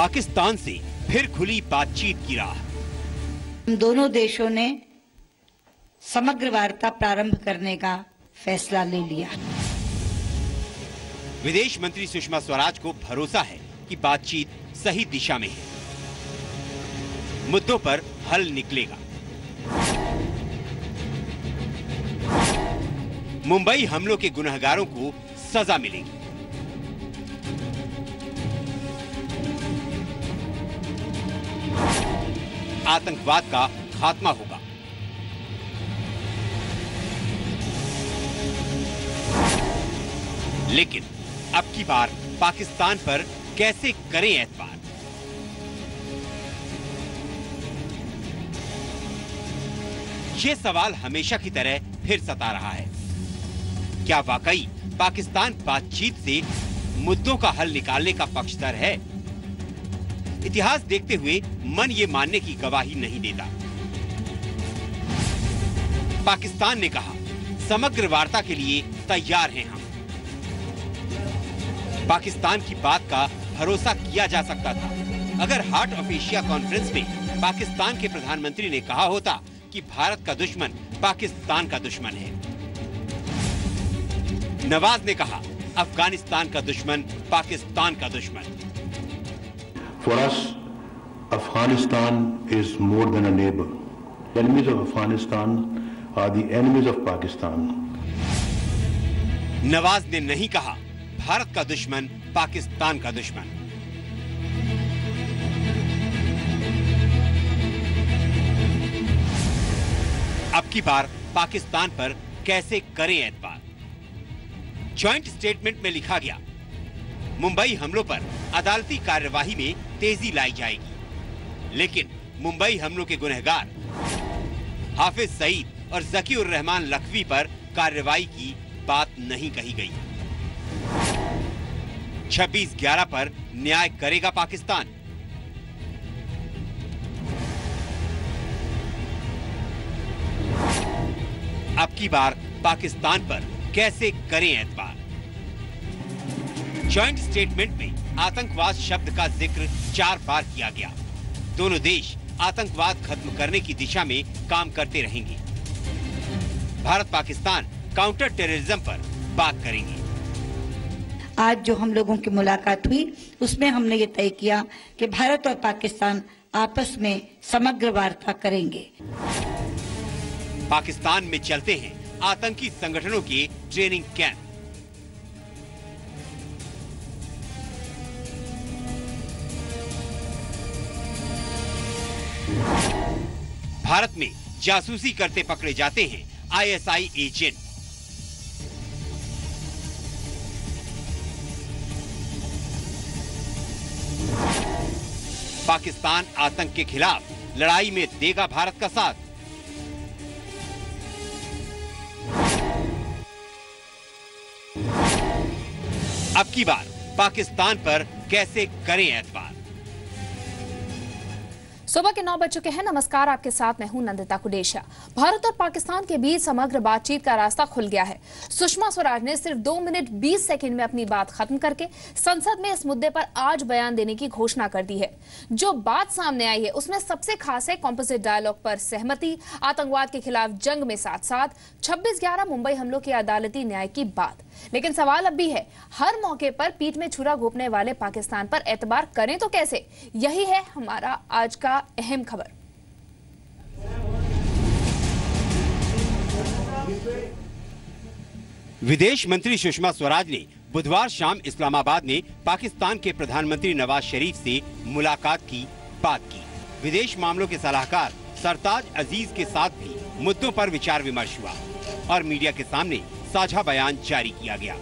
पाकिस्तान से फिर खुली बातचीत की राह। हम दोनों देशों ने समग्र वार्ता प्रारंभ करने का फैसला ले लिया। विदेश मंत्री सुषमा स्वराज को भरोसा है कि बातचीत सही दिशा में है, मुद्दों पर हल निकलेगा। मुंबई हमलों के गुनहगारों को सजा मिलेगी। आतंकवाद का खात्मा होगा। लेकिन अब की बार पाकिस्तान पर कैसे करें एतबार? ये सवाल हमेशा की तरह फिर सता रहा है। क्या वाकई पाकिस्तान बातचीत से मुद्दों का हल निकालने का पक्षधर है? इतिहास देखते हुए मन ये मानने की गवाही नहीं देता। पाकिस्तान ने कहा, समग्र वार्ता के लिए तैयार हैं हम। पाकिस्तान की बात का भरोसा किया जा सकता था अगर हार्ट ऑफ एशिया कॉन्फ्रेंस में पाकिस्तान के प्रधानमंत्री ने कहा होता कि भारत का दुश्मन पाकिस्तान का दुश्मन है। नवाज ने कहा, अफगानिस्तान का दुश्मन पाकिस्तान का दुश्मन। For us, Afghanistan is more than a neighbor. The enemies of Afghanistan are the enemies of Pakistan. Nawaz ने नहीं कहा, भारत का दुश्मन पाकिस्तान का दुश्मन। अब की बार पाकिस्तान पर कैसे करें एतबार? जॉइंट स्टेटमेंट में लिखा गया, मुंबई हमलों पर अदालती कार्यवाही में तेजी लाई जाएगी, लेकिन मुंबई हमलों के गुनहगार हाफिज सईद और जकी उर रहमान लखवी पर कार्रवाई की बात नहीं कही गई। 26/11 पर न्याय करेगा पाकिस्तान। अब की बार पाकिस्तान पर कैसे करें एतबार? जॉइंट स्टेटमेंट में आतंकवाद शब्द का जिक्र 4 बार किया गया। दोनों देश आतंकवाद खत्म करने की दिशा में काम करते रहेंगे। भारत पाकिस्तान काउंटर टेररिज्म पर बात करेंगे। आज जो हम लोगों की मुलाकात हुई उसमें हमने ये तय किया कि भारत और पाकिस्तान आपस में समग्र वार्ता करेंगे। पाकिस्तान में चलते हैं आतंकी संगठनों के ट्रेनिंग कैंप। भारत में जासूसी करते पकड़े जाते हैं आईएसआई एजेंट। पाकिस्तान आतंक के खिलाफ लड़ाई में देगा भारत का साथ। अब की बार पाकिस्तान पर कैसे करें एतबार? सुबह के 9 बज चुके हैं। नमस्कार, आपके साथ मैं हूं नंदिता कुडेशिया। भारत और पाकिस्तान के बीच समग्र बातचीत का रास्ता खुल गया है। सुषमा स्वराज ने सिर्फ 2 मिनट 20 सेकंड में अपनी बात खत्म करके संसद में इस मुद्दे पर आज बयान देने की घोषणा कर दी है। जो बात सामने आई है उसमें सबसे खास है कॉम्पोजिट डायलॉग पर सहमति, आतंकवाद के खिलाफ जंग में साथ साथ, 26/11 मुंबई हमलों के अदालती न्याय की बात। लेकिन सवाल अब भी है, हर मौके पर पीठ में छुरा घोंपने वाले पाकिस्तान पर एतबार करें तो कैसे? यही है हमारा आज का अहम खबर। विदेश मंत्री सुषमा स्वराज ने बुधवार शाम इस्लामाबाद में पाकिस्तान के प्रधानमंत्री नवाज शरीफ से मुलाकात की बात की। विदेश मामलों के सलाहकार सरताज अजीज के साथ भी मुद्दों पर विचार विमर्श हुआ और मीडिया के सामने साझा बयान जारी किया गया।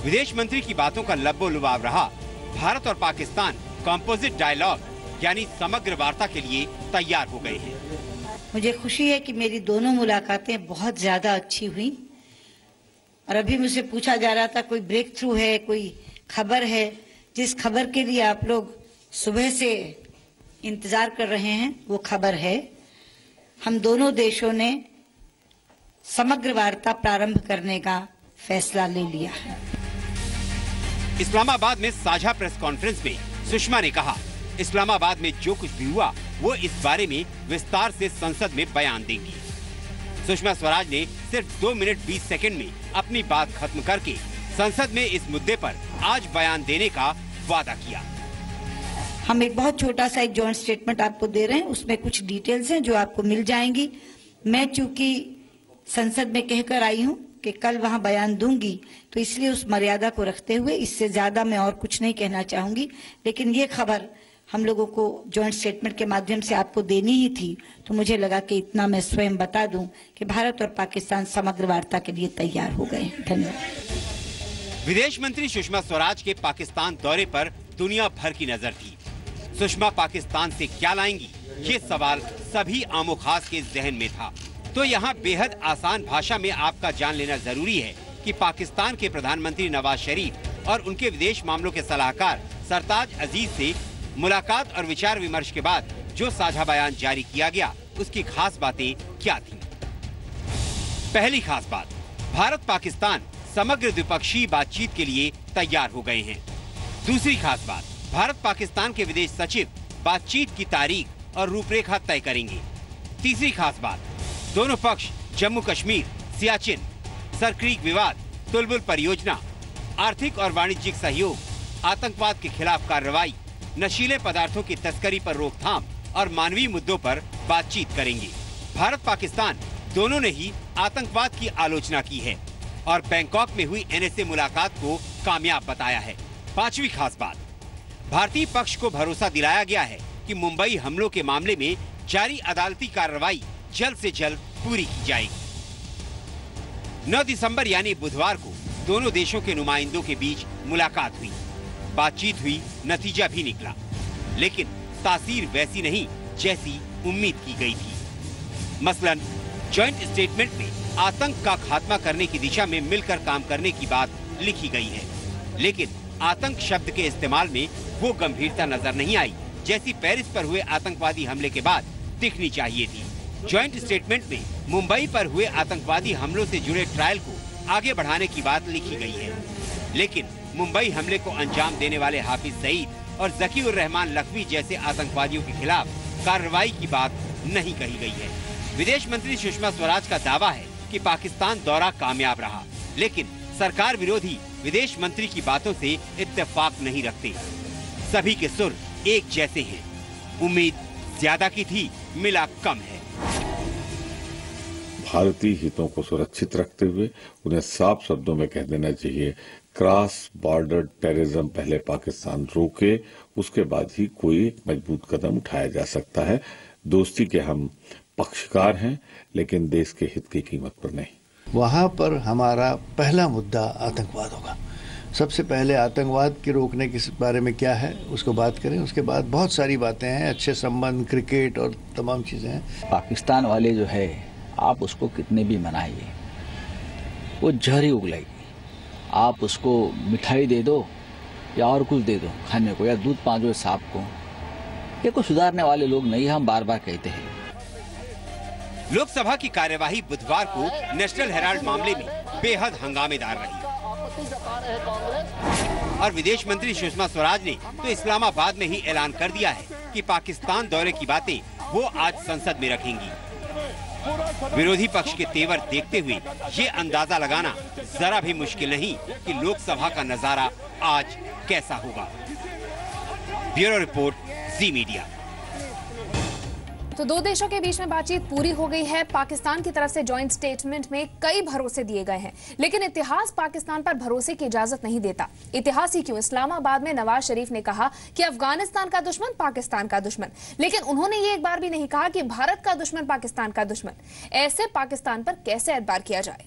विदेश मंत्री की बातों का लब्बो लुभाव रहा। भारत और पाकिस्तान कॉम्पोजिट डायलॉग यानी समग्र वार्ता के लिए तैयार हो गए हैं। मुझे खुशी है कि मेरी दोनों मुलाकातें बहुत ज्यादा अच्छी हुई और अभी मुझसे पूछा जा रहा था कोई ब्रेक थ्रू है, कोई खबर है। जिस खबर के लिए आप लोग सुबह से इंतजार कर रहे हैं वो खबर है, हम दोनों देशों ने समग्र वार्ता प्रारंभ करने का फैसला ले लिया है। इस्लामाबाद में साझा प्रेस कॉन्फ्रेंस में सुषमा ने कहा, इस्लामाबाद में जो कुछ भी हुआ वो इस बारे में विस्तार से संसद में बयान देंगी। सुषमा स्वराज ने सिर्फ 2 मिनट 20 सेकंड में अपनी बात खत्म करके संसद में इस मुद्दे पर आज बयान देने का वादा किया। हम एक बहुत छोटा सा एक जॉइंट स्टेटमेंट आपको दे रहे हैं, उसमें कुछ डिटेल्स हैं जो आपको मिल जाएंगी। मैं चूंकि संसद में कहकर आई हूं कि कल वहां बयान दूंगी, तो इसलिए उस मर्यादा को रखते हुए इससे ज्यादा मैं और कुछ नहीं कहना चाहूंगी। लेकिन ये खबर हम लोगों को जॉइंट स्टेटमेंट के माध्यम से आपको देनी ही थी, तो मुझे लगा कि इतना मैं स्वयं बता दूं कि भारत और पाकिस्तान समग्र वार्ता के लिए तैयार हो गए। धन्यवाद। विदेश मंत्री सुषमा स्वराज के पाकिस्तान दौरे पर दुनिया भर की नजर थी। सुषमा पाकिस्तान से क्या लाएंगी, ये सवाल सभी आमोखास के जहन में था। तो यहाँ बेहद आसान भाषा में आपका जान लेना जरूरी है कि पाकिस्तान के प्रधानमंत्री नवाज शरीफ और उनके विदेश मामलों के सलाहकार सरताज अजीज से मुलाकात और विचार विमर्श के बाद जो साझा बयान जारी किया गया, उसकी खास बातें क्या थीं? पहली खास बात, भारत पाकिस्तान समग्र द्विपक्षीय बातचीत के लिए तैयार हो गए हैं। दूसरी खास बात, भारत पाकिस्तान के विदेश सचिव बातचीत की तारीख और रूपरेखा तय करेंगे। तीसरी खास बात, दोनों पक्ष जम्मू कश्मीर, सियाचिन, सरक्रीक विवाद, तुलबुल परियोजना, आर्थिक और वाणिज्यिक सहयोग, आतंकवाद के खिलाफ कार्रवाई, नशीले पदार्थों की तस्करी पर रोकथाम और मानवीय मुद्दों पर बातचीत करेंगे। भारत पाकिस्तान दोनों ने ही आतंकवाद की आलोचना की है और बैंकॉक में हुई NSA मुलाकात को कामयाब बताया है। पांचवी खास बात, भारतीय पक्ष को भरोसा दिलाया गया है कि मुंबई हमलों के मामले में जारी अदालती कार्रवाई जल्द से जल्द पूरी की जाएगी। 9 दिसंबर यानी बुधवार को दोनों देशों के नुमाइंदों के बीच मुलाकात हुई, बातचीत हुई, नतीजा भी निकला, लेकिन तासीर वैसी नहीं जैसी उम्मीद की गई थी। मसलन जॉइंट स्टेटमेंट में आतंक का खात्मा करने की दिशा में मिलकर काम करने की बात लिखी गई है, लेकिन आतंक शब्द के इस्तेमाल में वो गंभीरता नजर नहीं आई जैसी पेरिस पर हुए आतंकवादी हमले के बाद दिखनी चाहिए थी। जॉइंट स्टेटमेंट में मुंबई पर हुए आतंकवादी हमलों से जुड़े ट्रायल को आगे बढ़ाने की बात लिखी गई है, लेकिन मुंबई हमले को अंजाम देने वाले हाफिज सईद और जकीउर रहमान लखवी जैसे आतंकवादियों के खिलाफ कार्रवाई की बात नहीं कही गई है। विदेश मंत्री सुषमा स्वराज का दावा है कि पाकिस्तान दौरा कामयाब रहा, लेकिन सरकार विरोधी विदेश मंत्री की बातों से इत्तेफाक नहीं रखते। सभी के सुर एक जैसे हैं। उम्मीद ज्यादा की थी, मिला कम है। भारतीय हितों को सुरक्षित रखते हुए उन्हें साफ शब्दों में कह देना चाहिए, क्रॉस बॉर्डर टेररिज्म पहले पाकिस्तान रोके, उसके बाद ही कोई मजबूत कदम उठाया जा सकता है। दोस्ती के हम पक्षकार हैं, लेकिन देश के हित की कीमत पर नहीं। वहां पर हमारा पहला मुद्दा आतंकवाद होगा। सबसे पहले आतंकवाद के रोकने के बारे में क्या है उसको बात करें, उसके बाद बहुत सारी बातें हैं, अच्छे संबंध, क्रिकेट और तमाम चीजें हैं। पाकिस्तान वाले जो है, आप उसको कितने भी मनाइए, वो जहर ही उगलेगी। आप उसको मिठाई दे दो या और कुछ दे दो खाने को, या दूध पाँचो सांप को, ये को सुधारने वाले लोग नहीं, हम बार बार कहते हैं। लोकसभा की कार्यवाही बुधवार को नेशनल हेराल्ड मामले में बेहद हंगामेदार रही और विदेश मंत्री सुषमा स्वराज ने तो इस्लामाबाद में ही ऐलान कर दिया है कि पाकिस्तान दौरे की बातें वो आज संसद में रखेंगी। विरोधी पक्ष के तेवर देखते हुए ये अंदाजा लगाना जरा भी मुश्किल नहीं कि लोकसभा का नजारा आज कैसा होगा। ब्यूरो रिपोर्ट, जी मीडिया। तो दो देशों के बीच में बातचीत पूरी हो गई है। पाकिस्तान की तरफ से जॉइंट स्टेटमेंट में कई भरोसे दिए गए हैं, लेकिन इतिहास पाकिस्तान पर भरोसे की इजाजत नहीं देता। इतिहास ही क्यों, इस्लामाबाद में नवाज शरीफ ने कहा कि अफगानिस्तान का दुश्मन पाकिस्तान का दुश्मन, लेकिन उन्होंने ये एक बार भी नहीं कहा कि भारत का दुश्मन पाकिस्तान का दुश्मन। ऐसे पाकिस्तान पर कैसे एतबार किया जाए?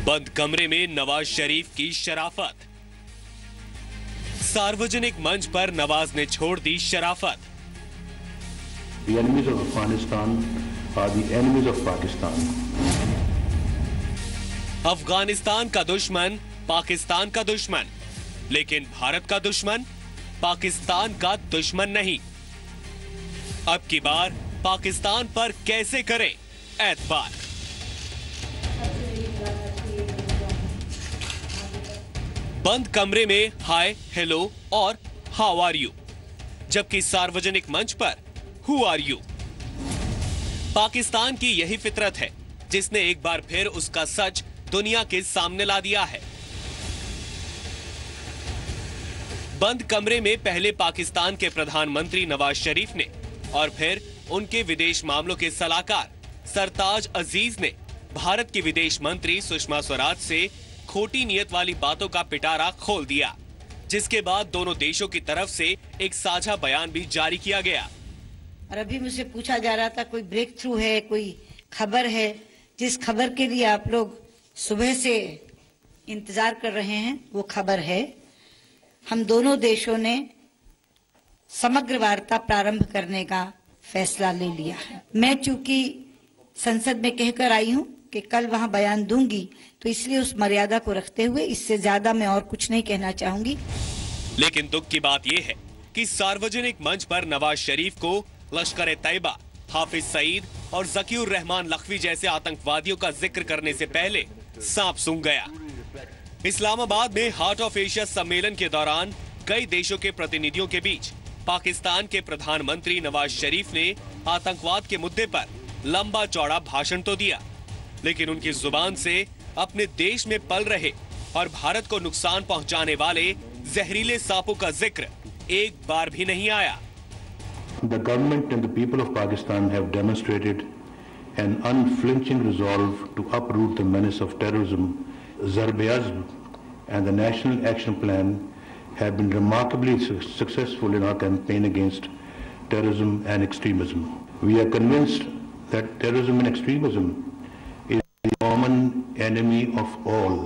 बंद कमरे में नवाज शरीफ की शराफत। सार्वजनिक मंच पर नवाज ने छोड़ दी शराफत। The enemies of Afghanistan are the enemies of Pakistan. Afghanistan का दुश्मन पाकिस्तान का दुश्मन, लेकिन भारत का दुश्मन पाकिस्तान का दुश्मन नहीं। अब की बार पाकिस्तान पर कैसे करें एतबार? बंद कमरे में हाय, हेलो और हाउ आर यू, जबकि सार्वजनिक मंच पर हु आर यू। पाकिस्तान की यही फितरत है जिसने एक बार फिर उसका सच दुनिया के सामने ला दिया है। बंद कमरे में पहले पाकिस्तान के प्रधानमंत्री नवाज शरीफ ने और फिर उनके विदेश मामलों के सलाहकार सरताज अजीज ने भारत की विदेश मंत्री सुषमा स्वराज से खोटी नियत वाली बातों का पिटारा खोल दिया, जिसके बाद दोनों देशों की तरफ से एक साझा बयान भी जारी किया गया। और अभी मुझसे पूछा जा रहा था कोई ब्रेक थ्रू है, कोई खबर है, जिस खबर के लिए आप लोग सुबह से इंतजार कर रहे हैं वो खबर है। हम दोनों देशों ने समग्र वार्ता प्रारंभ करने का फैसला ले लिया है। मैं चूंकि संसद में कहकर आई हूं कि कल वहां बयान दूंगी, तो इसलिए उस मर्यादा को रखते हुए इससे ज्यादा मैं और कुछ नहीं कहना चाहूंगी। लेकिन दुख की बात यह है कि सार्वजनिक मंच पर नवाज शरीफ को लश्कर-ए-तैयबा, हाफिज सईद और ज़कीउर रहमान लखवी जैसे आतंकवादियों का जिक्र करने से पहले सांप सूंघ गया। इस्लामाबाद में हार्ट ऑफ एशिया सम्मेलन के दौरान कई देशों के प्रतिनिधियों के बीच पाकिस्तान के प्रधानमंत्री नवाज शरीफ ने आतंकवाद के मुद्दे पर लंबा चौड़ा भाषण तो दिया, लेकिन उनकी जुबान से अपने देश में पल रहे और भारत को नुकसान पहुंचाने वाले जहरीले सांपों का जिक्र एक बार भी नहीं आया। The government and the people of Pakistan have demonstrated an unflinching resolve to uproot the menace of terrorism. Zarb-e-Azb and the National Action Plan have been remarkably successful in our campaign against terrorism and extremism. We are convinced that terrorism and extremism is the common enemy of all.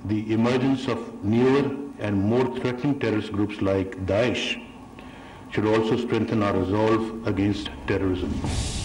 The emergence of newer and more threatening terrorist groups like Daesh should also strengthen our resolve against terrorism.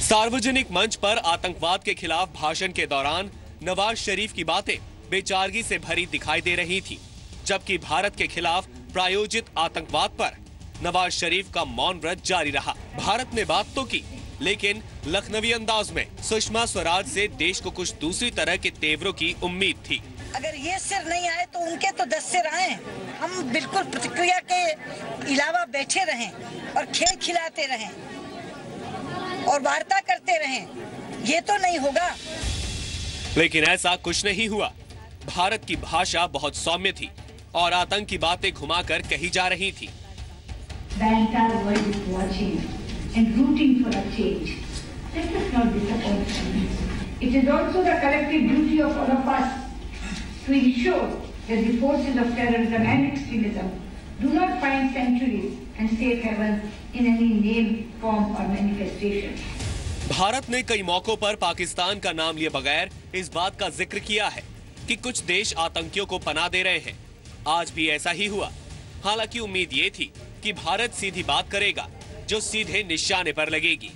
सार्वजनिक मंच पर आतंकवाद के खिलाफ भाषण के दौरान नवाज शरीफ की बातें बेचारगी से भरी दिखाई दे रही थी, जबकि भारत के खिलाफ प्रायोजित आतंकवाद पर नवाज शरीफ का मौन व्रत जारी रहा। भारत ने बात तो की, लेकिन लखनवी अंदाज में सुषमा स्वराज से देश को कुछ दूसरी तरह के तेवरों की उम्मीद थी। अगर ये सिर नहीं आए तो उनके तो 10 सिर आए। हम बिल्कुल प्रतिक्रिया के अलावा बैठे रहें और खेल खिलाते रहें और वार्ता करते रहें, ये तो नहीं होगा। लेकिन ऐसा कुछ नहीं हुआ। भारत की भाषा बहुत सौम्य थी और आतंक की बातें घुमाकर कही जा रही थी। The entire world is watching and rooting for a change. Let us not disappoint them. It is also the collective duty of all of us to ensure that the forces of terrorism and extremism do not find sanctuaries and safe havens in any name, form or manifestation. Bharat ने कई मौकों पर पाकिस्तान का नाम लिए बगैर इस बात का जिक्र किया है कि कुछ देश आतंकियों को पनाह दे रहे हैं। आज भी ऐसा ही हुआ। हालांकि उम्मीद ये थी कि भारत सीधी बात करेगा जो सीधे निशाने पर लगेगी।